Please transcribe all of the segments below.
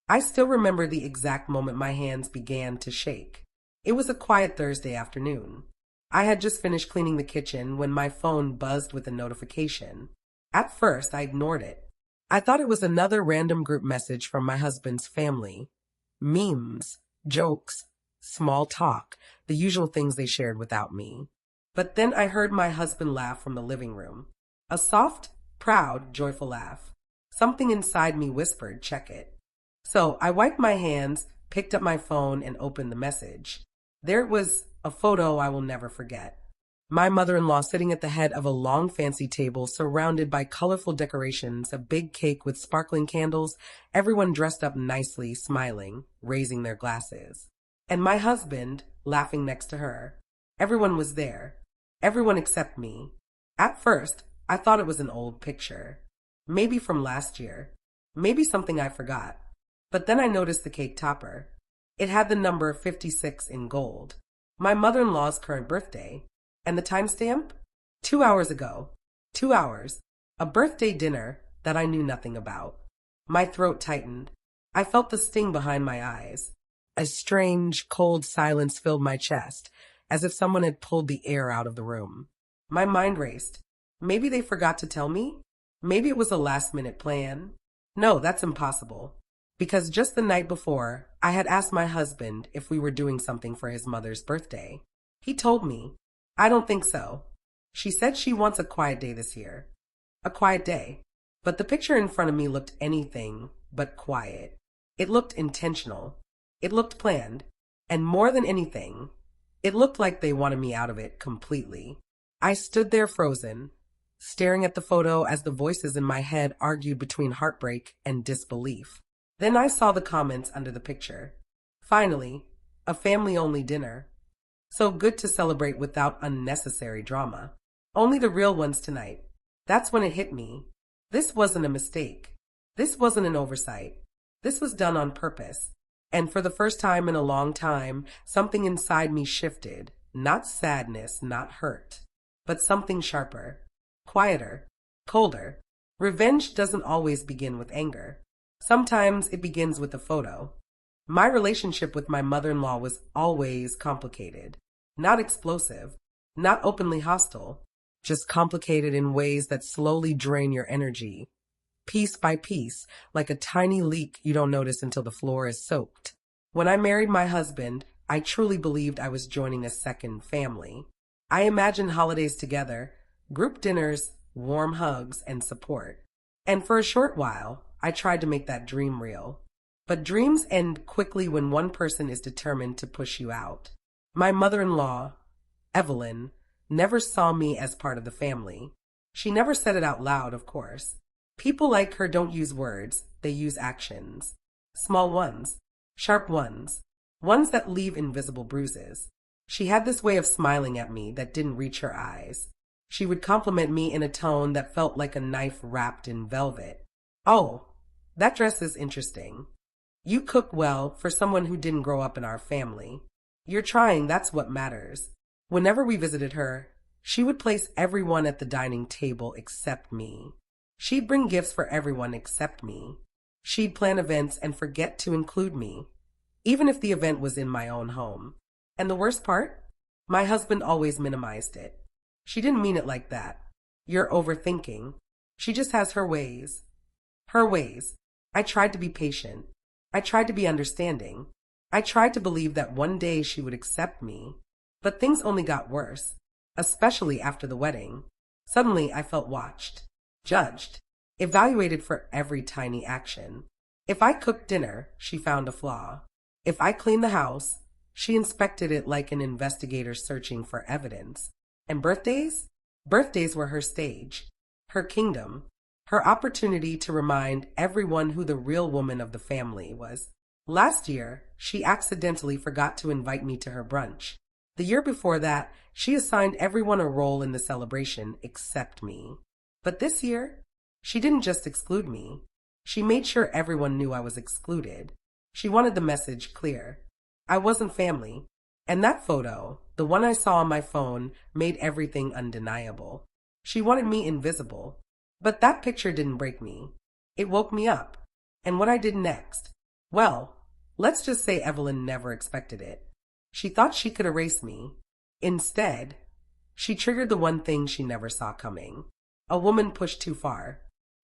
I still remember the exact moment my hands began to shake. It was a quiet Thursday afternoon. I had just finished cleaning the kitchen when my phone buzzed with a notification. At first, I ignored it. I thought it was another random group message from my husband's family. Memes, jokes, small talk, the usual things they shared without me. But then I heard my husband laugh from the living room. A soft, proud, joyful laugh. Something inside me whispered, check it. So I wiped my hands, picked up my phone, and opened the message. There it was, a photo I will never forget. My mother-in-law sitting at the head of a long fancy table surrounded by colorful decorations, a big cake with sparkling candles, everyone dressed up nicely, smiling, raising their glasses. And my husband laughing next to her. Everyone was there. Everyone except me. At first, I thought it was an old picture. Maybe from last year. Maybe something I forgot. But then I noticed the cake topper. It had the number 56 in gold. My mother-in-law's current birthday. And the timestamp? 2 hours ago. 2 hours. A birthday dinner that I knew nothing about. My throat tightened. I felt the sting behind my eyes. A strange, cold silence filled my chest, as if someone had pulled the air out of the room. My mind raced. Maybe they forgot to tell me? Maybe it was a last-minute plan? No, that's impossible. Because just the night before, I had asked my husband if we were doing something for his mother's birthday. He told me, I don't think so. She said she wants a quiet day this year. A quiet day. But the picture in front of me looked anything but quiet. It looked intentional. It looked planned. And more than anything, it looked like they wanted me out of it completely. I stood there frozen, staring at the photo as the voices in my head argued between heartbreak and disbelief. Then I saw the comments under the picture. Finally, a family-only dinner. So good to celebrate without unnecessary drama. Only the real ones tonight. That's when it hit me. This wasn't a mistake. This wasn't an oversight. This was done on purpose. And for the first time in a long time, something inside me shifted. Not sadness, not hurt, but something sharper, quieter, colder. Revenge doesn't always begin with anger. Sometimes it begins with a photo. My relationship with my mother-in-law was always complicated. Not explosive, not openly hostile, just complicated in ways that slowly drain your energy. Piece by piece, like a tiny leak you don't notice until the floor is soaked. When I married my husband, I truly believed I was joining a second family. I imagined holidays together, group dinners, warm hugs, and support. And for a short while, I tried to make that dream real. But dreams end quickly when one person is determined to push you out. My mother-in-law, Evelyn, never saw me as part of the family. She never said it out loud, of course. People like her don't use words, they use actions. Small ones, sharp ones, ones that leave invisible bruises. She had this way of smiling at me that didn't reach her eyes. She would compliment me in a tone that felt like a knife wrapped in velvet. Oh, that dress is interesting. You cook well for someone who didn't grow up in our family. You're trying, that's what matters. Whenever we visited her, she would place everyone at the dining table except me. She'd bring gifts for everyone except me. She'd plan events and forget to include me, even if the event was in my own home. And the worst part? My husband always minimized it. She didn't mean it like that. You're overthinking. She just has her ways. Her ways. I tried to be patient. I tried to be understanding. I tried to believe that one day she would accept me. But things only got worse, especially after the wedding. Suddenly I felt watched, judged, evaluated for every tiny action. If I cooked dinner, she found a flaw. If I cleaned the house, she inspected it like an investigator searching for evidence. And birthdays? Birthdays were her stage, her kingdom, her opportunity to remind everyone who the real woman of the family was. Last year, she accidentally forgot to invite me to her brunch. The year before that, she assigned everyone a role in the celebration except me. But this year, she didn't just exclude me. She made sure everyone knew I was excluded. She wanted the message clear. I wasn't family. And that photo, the one I saw on my phone, made everything undeniable. She wanted me invisible. But that picture didn't break me. It woke me up. And what I did next, Well, let's just say Evelyn never expected it. She thought she could erase me. Instead, she triggered the one thing she never saw coming. A woman pushed too far.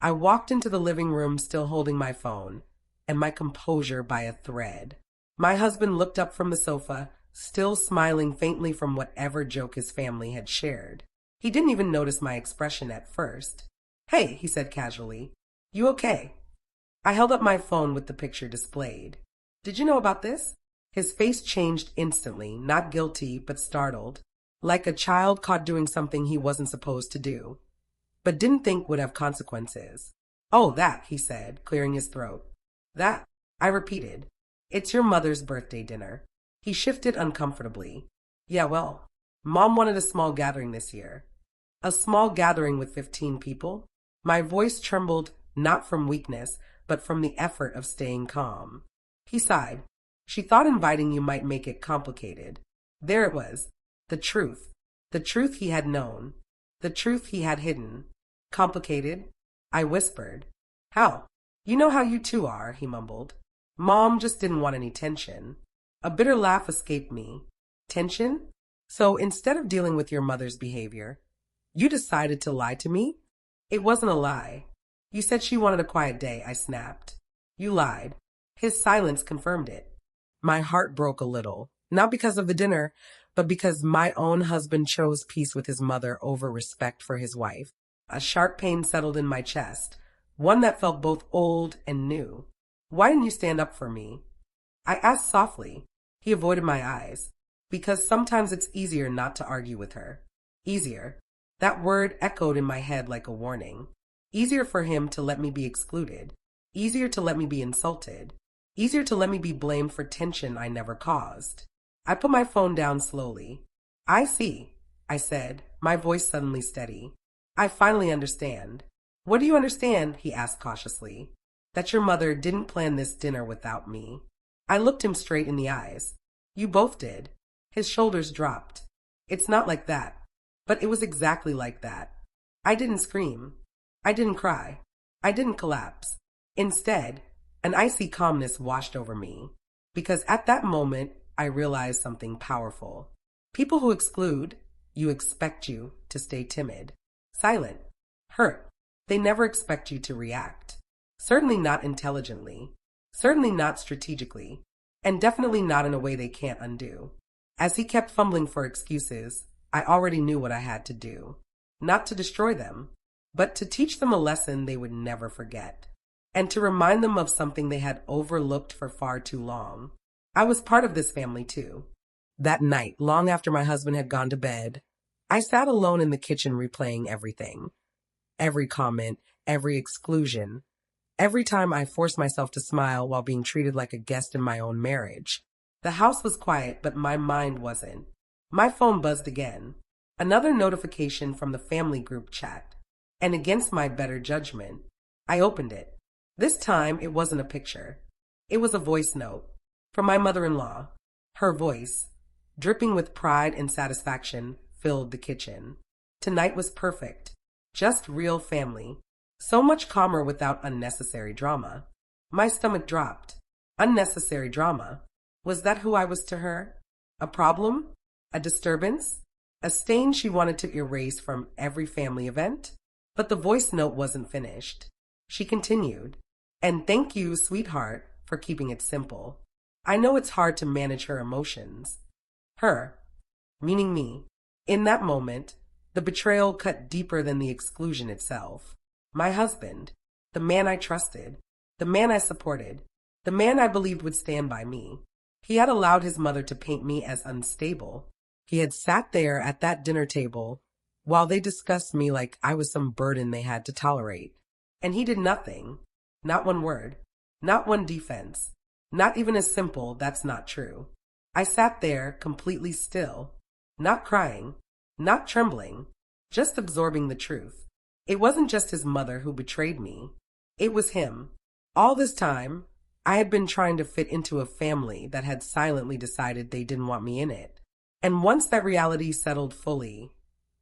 I walked into the living room still holding my phone, and my composure by a thread. My husband looked up from the sofa, still smiling faintly from whatever joke his family had shared. He didn't even notice my expression at first. "Hey," he said casually, "you okay?" I held up my phone with the picture displayed. "Did you know about this?" His face changed instantly, not guilty, but startled, like a child caught doing something he wasn't supposed to do, but didn't think would have consequences. "Oh, that," he said, clearing his throat. "That," I repeated. "It's your mother's birthday dinner." He shifted uncomfortably. "Yeah, well, Mom wanted a small gathering this year." "A small gathering with 15 people?" My voice trembled, not from weakness, but from the effort of staying calm. He sighed. "She thought inviting you might make it complicated." There it was. The truth. The truth he had known. The truth he had hidden. "Complicated?" I whispered. "How?" "You know how you two are," he mumbled. "Mom just didn't want any tension." A bitter laugh escaped me. "Tension? So instead of dealing with your mother's behavior, you decided to lie to me?" "It wasn't a lie. You said she wanted a quiet day," I snapped. "You lied." His silence confirmed it. My heart broke a little, not because of the dinner, but because my own husband chose peace with his mother over respect for his wife. A sharp pain settled in my chest, one that felt both old and new. "Why didn't you stand up for me?" I asked softly. He avoided my eyes. "Because sometimes it's easier not to argue with her." Easier. That word echoed in my head like a warning. Easier for him to let me be excluded. Easier to let me be insulted. Easier to let me be blamed for tension I never caused. I put my phone down slowly. "I see," I said, my voice suddenly steady. "I finally understand." "What do you understand?" he asked cautiously. "That your mother didn't plan this dinner without me." I looked him straight in the eyes. "You both did." His shoulders dropped. "It's not like that." But it was exactly like that. I didn't scream. I didn't cry. I didn't collapse. Instead, an icy calmness washed over me, because at that moment, I realized something powerful. People who exclude, you expect you to stay timid, silent, hurt. They never expect you to react. Certainly not intelligently. Certainly not strategically. And definitely not in a way they can't undo. As he kept fumbling for excuses, I already knew what I had to do. Not to destroy them, but to teach them a lesson they would never forget. And to remind them of something they had overlooked for far too long. I was part of this family too. That night, long after my husband had gone to bed, I sat alone in the kitchen replaying everything. Every comment, every exclusion, every time I forced myself to smile while being treated like a guest in my own marriage. The house was quiet, but my mind wasn't. My phone buzzed again. Another notification from the family group chat. And against my better judgment, I opened it. This time, it wasn't a picture. It was a voice note from my mother-in-law. Her voice, dripping with pride and satisfaction, filled the kitchen. Tonight was perfect. Just real family. So much calmer without unnecessary drama. My stomach dropped. Unnecessary drama. Was that who I was to her? A problem? A disturbance? A stain she wanted to erase from every family event? But the voice note wasn't finished. She continued, "And thank you, sweetheart, for keeping it simple. I know it's hard to manage her emotions." Her, meaning me. In that moment, the betrayal cut deeper than the exclusion itself. My husband, the man I trusted, the man I supported, the man I believed would stand by me. He had allowed his mother to paint me as unstable. He had sat there at that dinner table while they discussed me like I was some burden they had to tolerate. And he did nothing. Not one word. Not one defense. Not even a simple, "That's not true." I sat there completely still, not crying, not trembling, just absorbing the truth. It wasn't just his mother who betrayed me. It was him. All this time, I had been trying to fit into a family that had silently decided they didn't want me in it. And once that reality settled fully,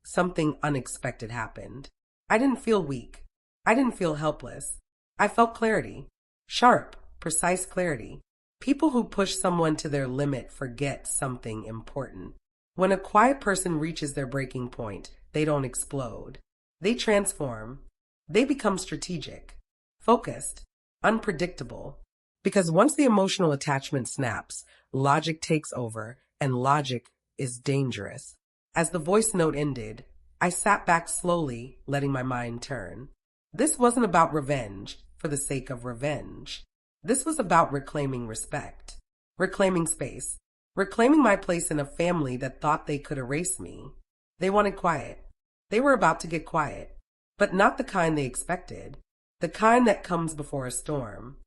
something unexpected happened. I didn't feel weak. I didn't feel helpless. I felt clarity. Sharp, precise clarity. People who push someone to their limit forget something important. When a quiet person reaches their breaking point, they don't explode. They transform. They become strategic, focused, unpredictable. Because once the emotional attachment snaps, logic takes over, and logic is dangerous. As the voice note ended, I sat back slowly, letting my mind turn. This wasn't about revenge for the sake of revenge. This was about reclaiming respect, reclaiming space, reclaiming my place in a family that thought they could erase me. They wanted quiet. They were about to get quiet, but not the kind they expected, the kind that comes before a storm.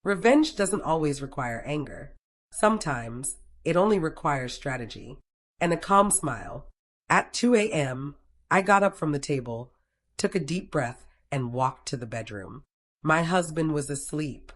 Revenge doesn't always require anger. Sometimes it only requires strategy and a calm smile. At 2 a.m., I got up from the table, took a deep breath, and walked to the bedroom. My husband was asleep,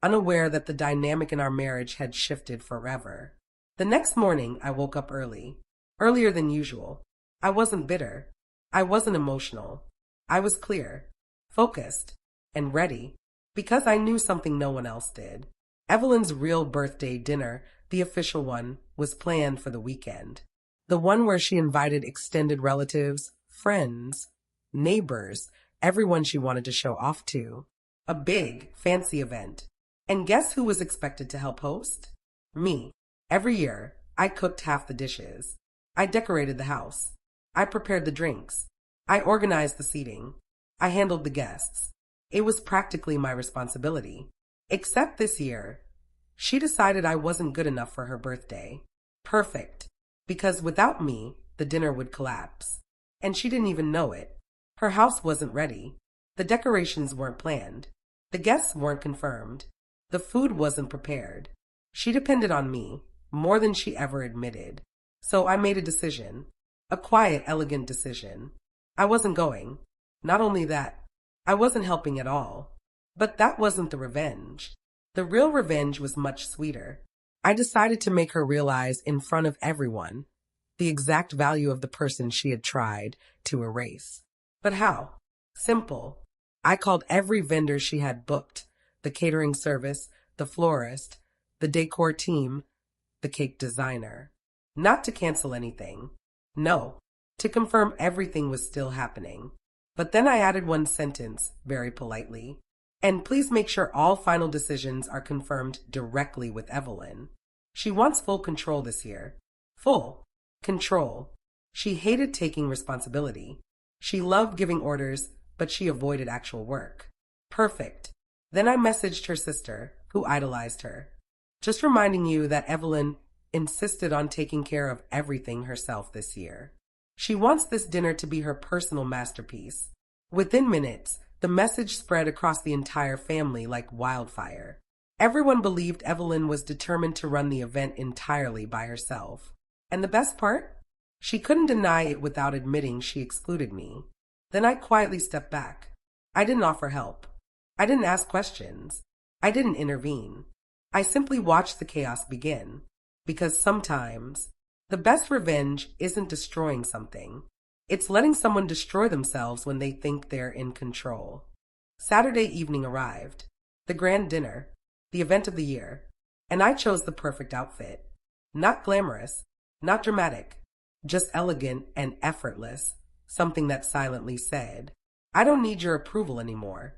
unaware that the dynamic in our marriage had shifted forever. The next morning, I woke up early, earlier than usual. I wasn't bitter. I wasn't emotional. I was clear, focused, and ready, because I knew something no one else did. Evelyn's real birthday dinner, the official one, was planned for the weekend. The one where she invited extended relatives, friends, neighbors, everyone she wanted to show off to. A big, fancy event. And guess who was expected to help host? Me. Every year, I cooked half the dishes. I decorated the house. I prepared the drinks. I organized the seating. I handled the guests. It was practically my responsibility. Except this year, she decided I wasn't good enough for her birthday. Perfect. Because without me, the dinner would collapse. And she didn't even know it. Her house wasn't ready. The decorations weren't planned. The guests weren't confirmed. The food wasn't prepared. She depended on me, more than she ever admitted. So I made a decision. A quiet, elegant decision. I wasn't going. Not only that, I wasn't helping at all. But that wasn't the revenge. The real revenge was much sweeter. I decided to make her realize in front of everyone the exact value of the person she had tried to erase. But how? Simple. I called every vendor she had booked, the catering service, the florist, the decor team, the cake designer. Not to cancel anything. No, to confirm everything was still happening. But then I added one sentence, very politely. And please make sure all final decisions are confirmed directly with Evelyn. She wants full control this year. Full control. She hated taking responsibility. She loved giving orders, but she avoided actual work. Perfect. Then I messaged her sister, who idolized her. Just reminding you that Evelyn insisted on taking care of everything herself this year. She wants this dinner to be her personal masterpiece. Within minutes, the message spread across the entire family like wildfire. Everyone believed Evelyn was determined to run the event entirely by herself. And the best part? She couldn't deny it without admitting she excluded me. Then I quietly stepped back. I didn't offer help. I didn't ask questions. I didn't intervene. I simply watched the chaos begin. Because sometimes, the best revenge isn't destroying something. It's letting someone destroy themselves when they think they're in control. Saturday evening arrived. The grand dinner. The event of the year. And I chose the perfect outfit. Not glamorous. Not dramatic. Just elegant and effortless. Something that silently said, I don't need your approval anymore.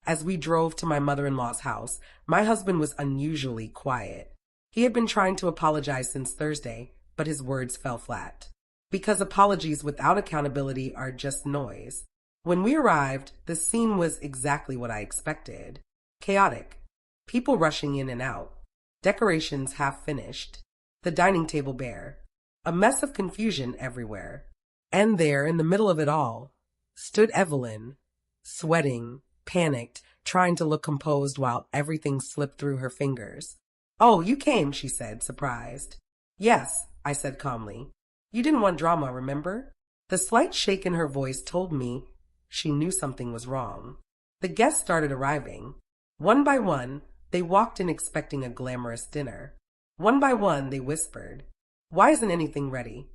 As we drove to my mother-in-law's house, my husband was unusually quiet. He had been trying to apologize since Thursday, but his words fell flat. Because apologies without accountability are just noise. When we arrived, the scene was exactly what I expected. Chaotic. People rushing in and out. Decorations half finished. The dining table bare. A mess of confusion everywhere. And there, in the middle of it all, stood Evelyn, sweating, panicked, trying to look composed while everything slipped through her fingers. Oh, you came, she said, surprised. Yes, I said calmly. You didn't want drama, remember? The slight shake in her voice told me she knew something was wrong. The guests started arriving. One by one, they walked in expecting a glamorous dinner. One by one, they whispered, Why isn't anything ready?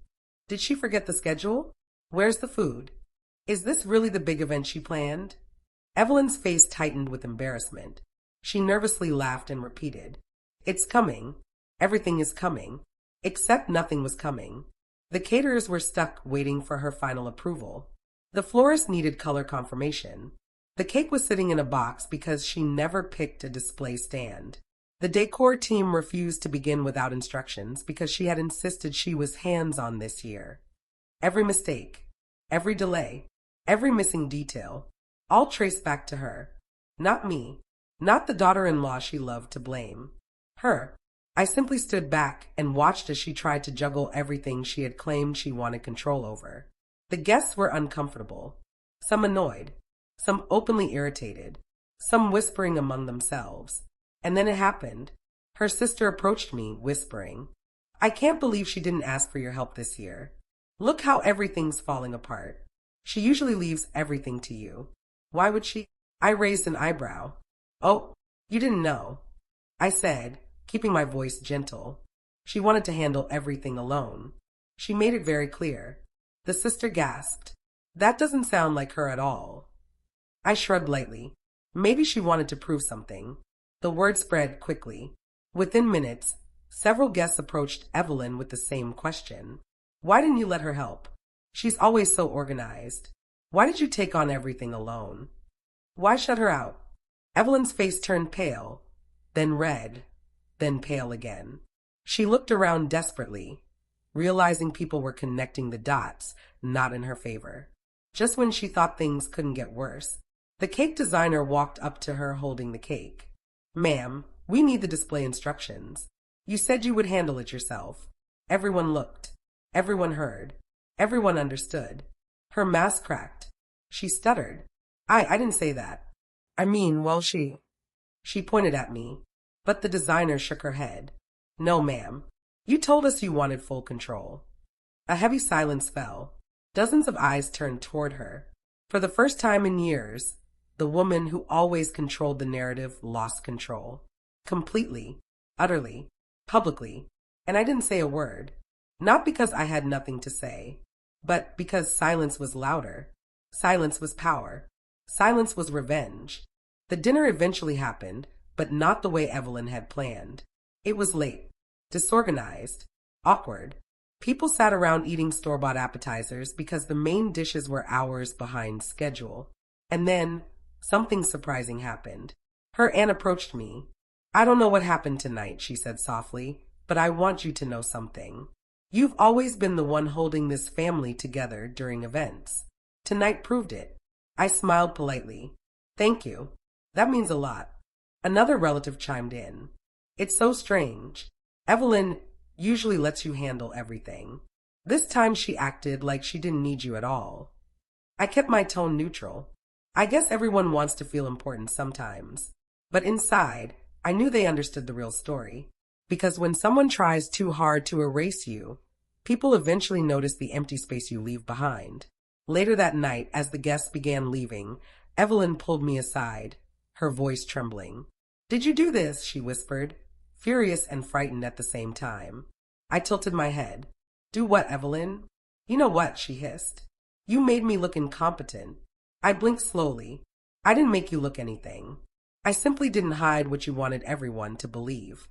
Did she forget the schedule? Where's the food? Is this really the big event she planned? Evelyn's face tightened with embarrassment. She nervously laughed and repeated, "It's coming. Everything is coming." Except nothing was coming. The caterers were stuck waiting for her final approval. The florist needed color confirmation. The cake was sitting in a box because she never picked a display stand. The decor team refused to begin without instructions because she had insisted she was hands-on this year. Every mistake, every delay, every missing detail, all traced back to her. Not me, not the daughter-in-law she loved to blame. Her. I simply stood back and watched as she tried to juggle everything she had claimed she wanted control over. The guests were uncomfortable, some annoyed, some openly irritated, some whispering among themselves. And then it happened. Her sister approached me, whispering, "I can't believe she didn't ask for your help this year. Look how everything's falling apart. She usually leaves everything to you. Why would she?" I raised an eyebrow. "Oh, you didn't know," I said, keeping my voice gentle. She wanted to handle everything alone. She made it very clear. The sister gasped. "That doesn't sound like her at all." I shrugged lightly. Maybe she wanted to prove something. The word spread quickly. Within minutes, several guests approached Evelyn with the same question. "Why didn't you let her help? She's always so organized. Why did you take on everything alone? Why shut her out?" Evelyn's face turned pale, then red, then pale again. She looked around desperately, realizing people were connecting the dots, not in her favor. Just when she thought things couldn't get worse, the cake designer walked up to her holding the cake. "Ma'am, we need the display instructions. You said you would handle it yourself." Everyone looked. Everyone heard. Everyone understood. Her mask cracked. She stuttered. I didn't say that. I mean, well, She pointed at me, but the designer shook her head. "No, ma'am. You told us you wanted full control." A heavy silence fell. Dozens of eyes turned toward her. For the first time in years, the woman who always controlled the narrative lost control. Completely, utterly, publicly, and I didn't say a word. Not because I had nothing to say, but because silence was louder. Silence was power. Silence was revenge. The dinner eventually happened, but not the way Evelyn had planned. It was late, disorganized, awkward. People sat around eating store-bought appetizers because the main dishes were hours behind schedule. And then, something surprising happened. Her aunt approached me. "I don't know what happened tonight," she said softly, "but I want you to know something. You've always been the one holding this family together during events. Tonight proved it." I smiled politely. "Thank you. That means a lot." Another relative chimed in. "It's so strange. Evelyn usually lets you handle everything. This time she acted like she didn't need you at all." I kept my tone neutral. I guess everyone wants to feel important sometimes. But inside, I knew they understood the real story. Because when someone tries too hard to erase you, people eventually notice the empty space you leave behind. Later that night, as the guests began leaving, Evelyn pulled me aside, her voice trembling. "Did you do this?" she whispered, furious and frightened at the same time. I tilted my head. "Do what, Evelyn?" "You know what?" she hissed. "You made me look incompetent." I blinked slowly. "I didn't make you look anything. I simply didn't hide what you wanted everyone to believe."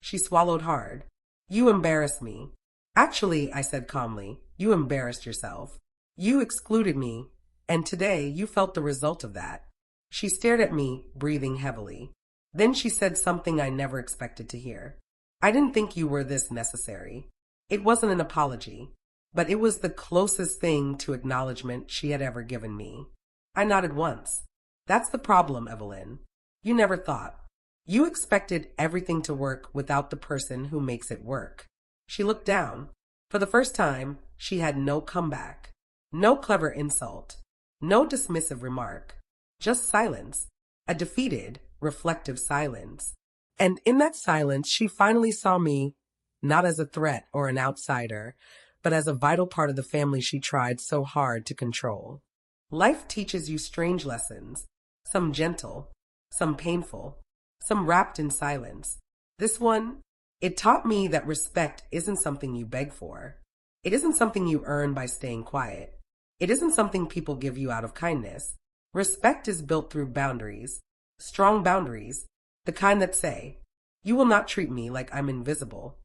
She swallowed hard. "You embarrassed me." "Actually," I said calmly, "you embarrassed yourself. You excluded me, and today you felt the result of that." She stared at me, breathing heavily. Then she said something I never expected to hear. "I didn't think you were this necessary." It wasn't an apology, but it was the closest thing to acknowledgement she had ever given me. I nodded once. "That's the problem, Evelyn. You never thought. You expected everything to work without the person who makes it work." She looked down. For the first time, she had no comeback. No clever insult. No dismissive remark. Just silence. A defeated, reflective silence. And in that silence, she finally saw me, not as a threat or an outsider, but as a vital part of the family she tried so hard to control. Life teaches you strange lessons, some gentle, some painful, some wrapped in silence. This one, it taught me that respect isn't something you beg for. It isn't something you earn by staying quiet. It isn't something people give you out of kindness. Respect is built through boundaries, strong boundaries, The kind that say, "You will not treat me like I'm invisible.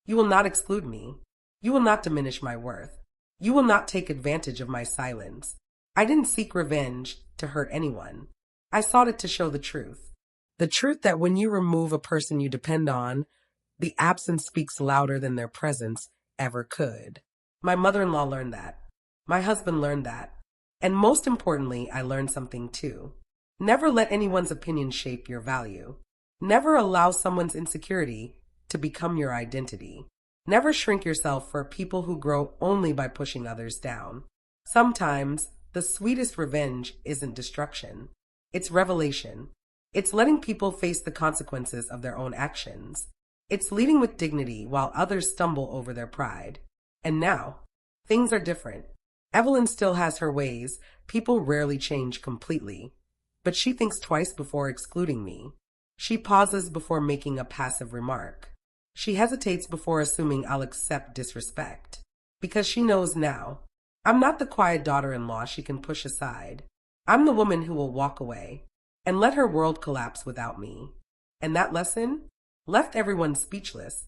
You will not exclude me. You will not diminish my worth. You will not take advantage of my silence." I didn't seek revenge to hurt anyone. I sought it to show the truth. The truth that when you remove a person you depend on, the absence speaks louder than their presence ever could. My mother-in-law learned that. My husband learned that. And most importantly, I learned something too. Never let anyone's opinion shape your value. Never allow someone's insecurity to become your identity. Never shrink yourself for people who grow only by pushing others down. Sometimes, the sweetest revenge isn't destruction. It's revelation. It's letting people face the consequences of their own actions. It's leading with dignity while others stumble over their pride. And now, things are different. Evelyn still has her ways. People rarely change completely. But she thinks twice before excluding me. She pauses before making a passive remark. She hesitates before assuming I'll accept disrespect. Because she knows now, I'm not the quiet daughter-in-law she can push aside. I'm the woman who will walk away and let her world collapse without me. And that lesson left everyone speechless.